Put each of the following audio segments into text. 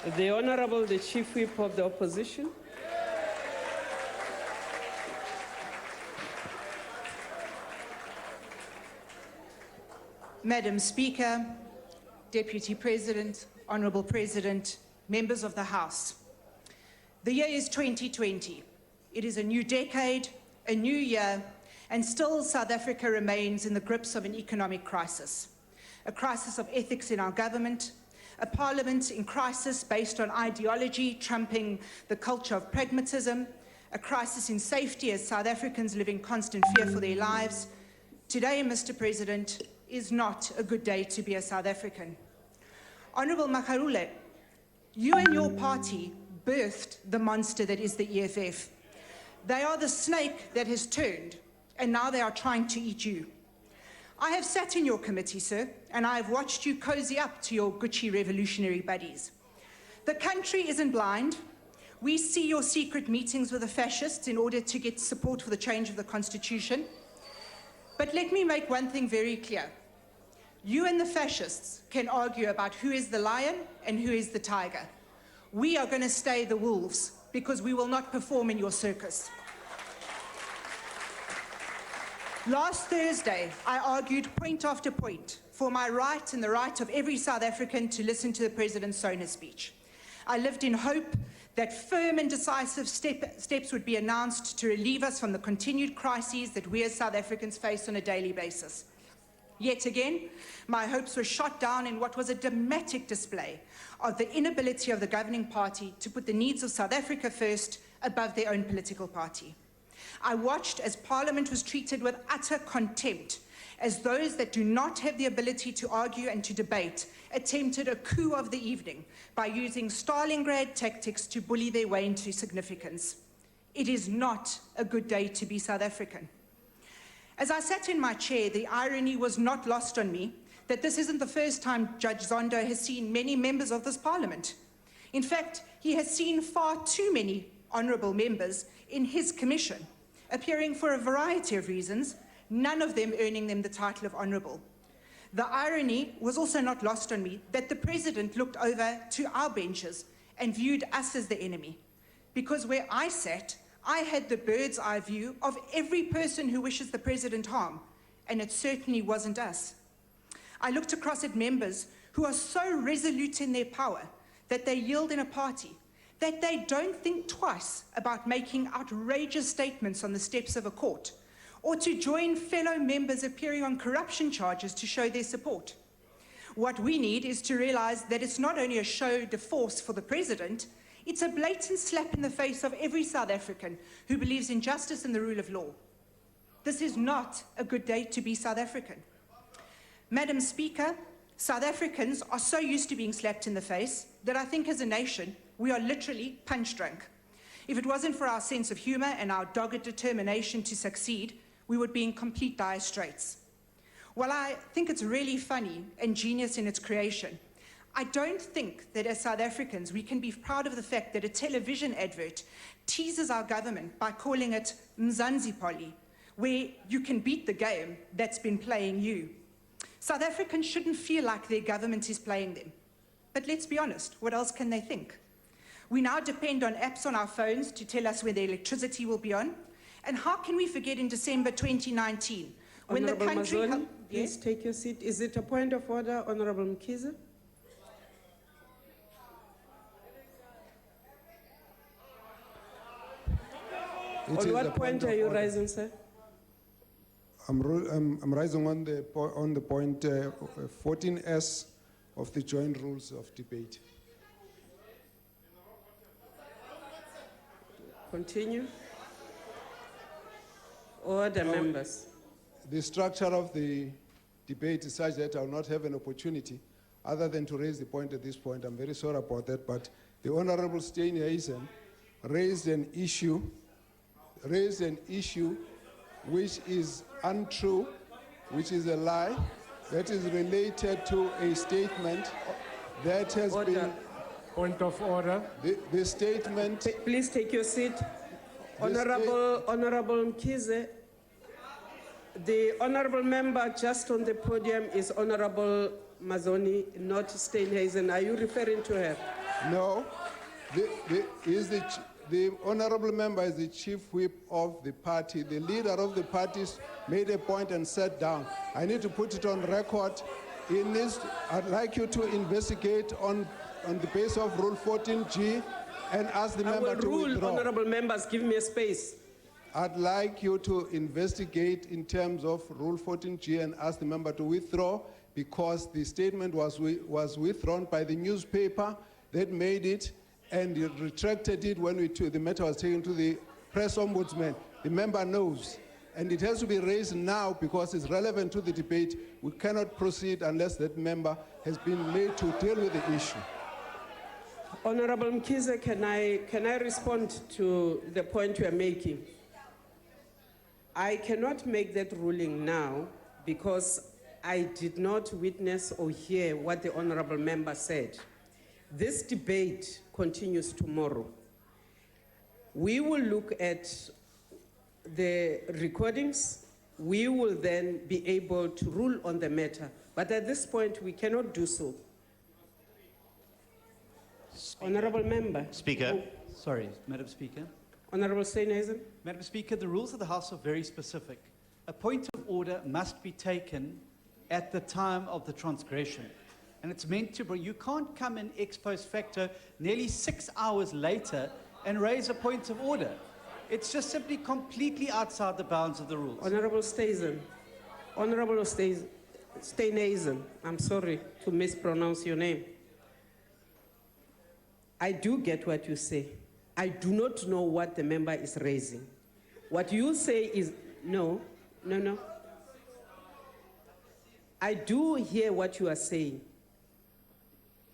The Honorable, the Chief Whip of the Opposition. Madam Speaker, Deputy President, Honourable President, members of the House. The year is 2020. It is a new decade, a new year, and still South Africa remains in the grips of an economic crisis. A crisis of ethics in our government, a parliament in crisis based on ideology trumping the culture of pragmatism, a crisis in safety as South Africans live in constant fear for their lives. Today, Mr. President, is not a good day to be a South African. Honourable Makharule, you and your party birthed the monster that is the EFF. They are the snake that has turned, and now they are trying to eat you. I have sat in your committee, sir, and I have watched you cozy up to your Gucci revolutionary buddies. The country isn't blind. We see your secret meetings with the fascists in order to get support for the change of the Constitution. But let me make one thing very clear. You and the fascists can argue about who is the lion and who is the tiger. We are going to stay the wolves because we will not perform in your circus. Last Thursday, I argued point after point for my right and the right of every South African to listen to the President's Sona speech. I lived in hope that firm and decisive steps would be announced to relieve us from the continued crises that we as South Africans face on a daily basis. Yet again, my hopes were shot down in what was a dramatic display of the inability of the governing party to put the needs of South Africa first above their own political party. I watched as Parliament was treated with utter contempt, as those that do not have the ability to argue and to debate attempted a coup of the evening by using Stalingrad tactics to bully their way into significance. It is not a good day to be South African. As I sat in my chair, the irony was not lost on me that this isn't the first time Judge Zondo has seen many members of this Parliament. In fact, he has seen far too many honourable members in his commission, appearing for a variety of reasons, none of them earning them the title of honourable. The irony was also not lost on me that the President looked over to our benches and viewed us as the enemy, because where I sat, I had the bird's eye view of every person who wishes the President harm, and it certainly wasn't us. I looked across at members who are so resolute in their power that they yield in a party, that they don't think twice about making outrageous statements on the steps of a court, or to join fellow members appearing on corruption charges to show their support. What we need is to realize that it's not only a show de force for the President, it's a blatant slap in the face of every South African who believes in justice and the rule of law. This is not a good day to be South African. Madam Speaker, South Africans are so used to being slapped in the face that I think as a nation, we are literally punch drunk. If it wasn't for our sense of humour and our dogged determination to succeed, we would be in complete dire straits. While I think it's really funny and genius in its creation, I don't think that as South Africans we can be proud of the fact that a television advert teases our government by calling it Mzansi-Poli, where you can beat the game that's been playing you. South Africans shouldn't feel like their government is playing them. But let's be honest, what else can they think? We now depend on apps on our phones to tell us when the electricity will be on. And how can we forget in December 2019, when Honourable the country... Mazzone, please take your seat. Is it a point of order, Honourable Mkhize? On what point are you rising, sir? I'm rising on the point 14S of the joint rules of debate. Continue. Order, members. The structure of the debate is such that I will not have an opportunity other than to raise the point at this point. I'm very sorry about that, but the Honourable Steenhuisen raised an issue which is untrue, which is a lie, that is related to a statement that has been... Point of order. The statement... Please take your seat. Honourable Mkhize, the honourable member just on the podium is Honourable Mazzone, not Steenhuisen. Are you referring to her? No, the honorable member is the chief whip of the party. The leader of the parties made a point and sat down. I need to put it on record. I'd like you to investigate on the basis of Rule 14G and ask the I member will to rule, withdraw. honorable members, give me a space. I'd like you to investigate in terms of Rule 14G and ask the member to withdraw, because the statement was withdrawn by the newspaper that made it, and you retracted it when the matter was taken to the press ombudsman. The member knows, and it has to be raised now because it's relevant to the debate. We cannot proceed unless that member has been made to deal with the issue. Honorable Mkize, can I respond to the point you are making? I cannot make that ruling now because I did not witness or hear what the honorable member said. This debate continues tomorrow. We will look at the recordings. We will then be able to rule on the matter. But at this point, we cannot do so. Honorable member. Speaker. Sorry, Madam Speaker. Honorable Steenhuisen. Madam Speaker, the rules of the House are very specific. A point of order must be taken at the time of the transgression. And it's meant to bring, you can't come in ex post facto nearly 6 hours later and raise a point of order. It's just simply completely outside the bounds of the rules. Honorable Steenhuisen. Honorable Steenhuisen, I'm sorry to mispronounce your name. I do get what you say. I do not know what the member is raising. What you say is, no. I do hear what you are saying.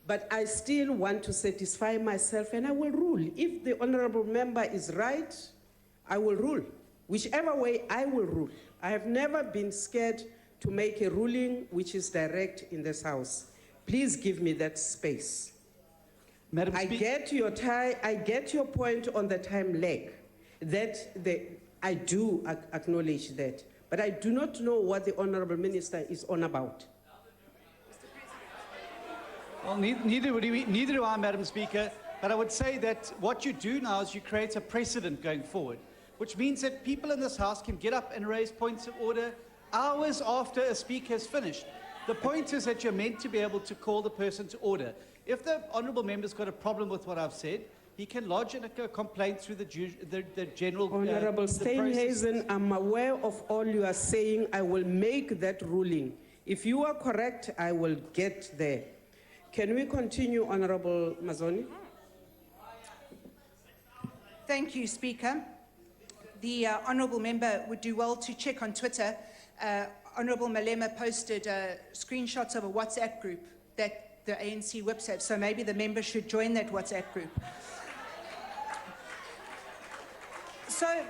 But I still want to satisfy myself, and I will rule. If the honorable member is right, I will rule. Whichever way, I will rule. I have never been scared to make a ruling which is direct in this House. Please give me that space. Madam I get your point on the time lag. I do acknowledge that. But I do not know what the honorable minister is on about. Well, neither do I, Madam Speaker. But I would say that what you do now is you create a precedent going forward, which means that people in this House can get up and raise points of order hours after a speaker has finished. The point is that you're meant to be able to call the person to order. If the honourable member's got a problem with what I've said, he can lodge a complaint through the general Honourable Steenhuisen, I'm aware of all you are saying. I will make that ruling. If you are correct, I will get there. Can we continue, Honourable Mazzone? Thank you, Speaker. The honourable member would do well to check on Twitter. Honourable Malema posted screenshots of a WhatsApp group that the ANC website, so maybe the member should join that WhatsApp group. So,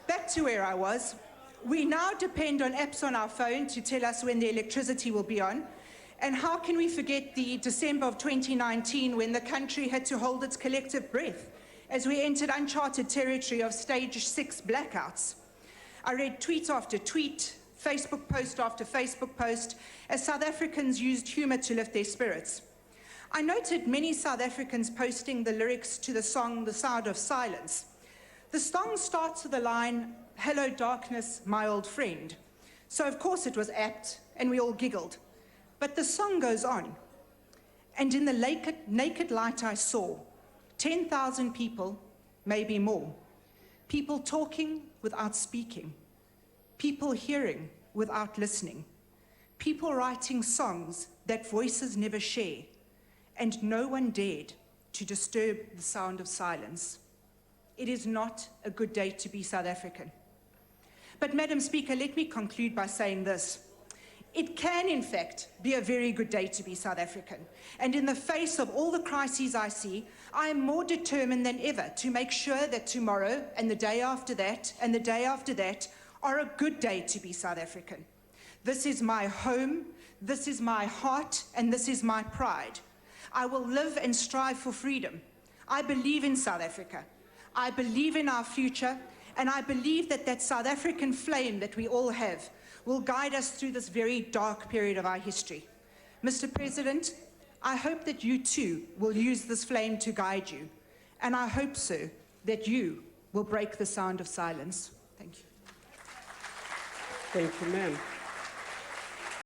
back to where I was. We now depend on apps on our phone to tell us when the electricity will be on. And how can we forget the December of 2019 when the country had to hold its collective breath as we entered uncharted territory of stage 6 blackouts? I read tweet after tweet, Facebook post after Facebook post, as South Africans used humour to lift their spirits. I noted many South Africans posting the lyrics to the song The Sound of Silence. The song starts with the line, "Hello darkness, my old friend." So of course it was apt, and we all giggled. But the song goes on. And in the naked light I saw 10,000 people, maybe more. People talking without speaking. People hearing without listening. People writing songs that voices never share. And no one dared to disturb the sound of silence. It is not a good day to be South African. But Madam Speaker, let me conclude by saying this. It can, in fact, be a very good day to be South African. And in the face of all the crises I see, I am more determined than ever to make sure that tomorrow and the day after that and the day after that are a good day to be South African. This is my home, this is my heart, and this is my pride. I will live and strive for freedom. I believe in South Africa. I believe in our future, and I believe that that South African flame that we all have will guide us through this very dark period of our history. Mr. President, I hope that you too will use this flame to guide you. And I hope, sir, that you will break the sound of silence. Thank you. Thank you, ma'am.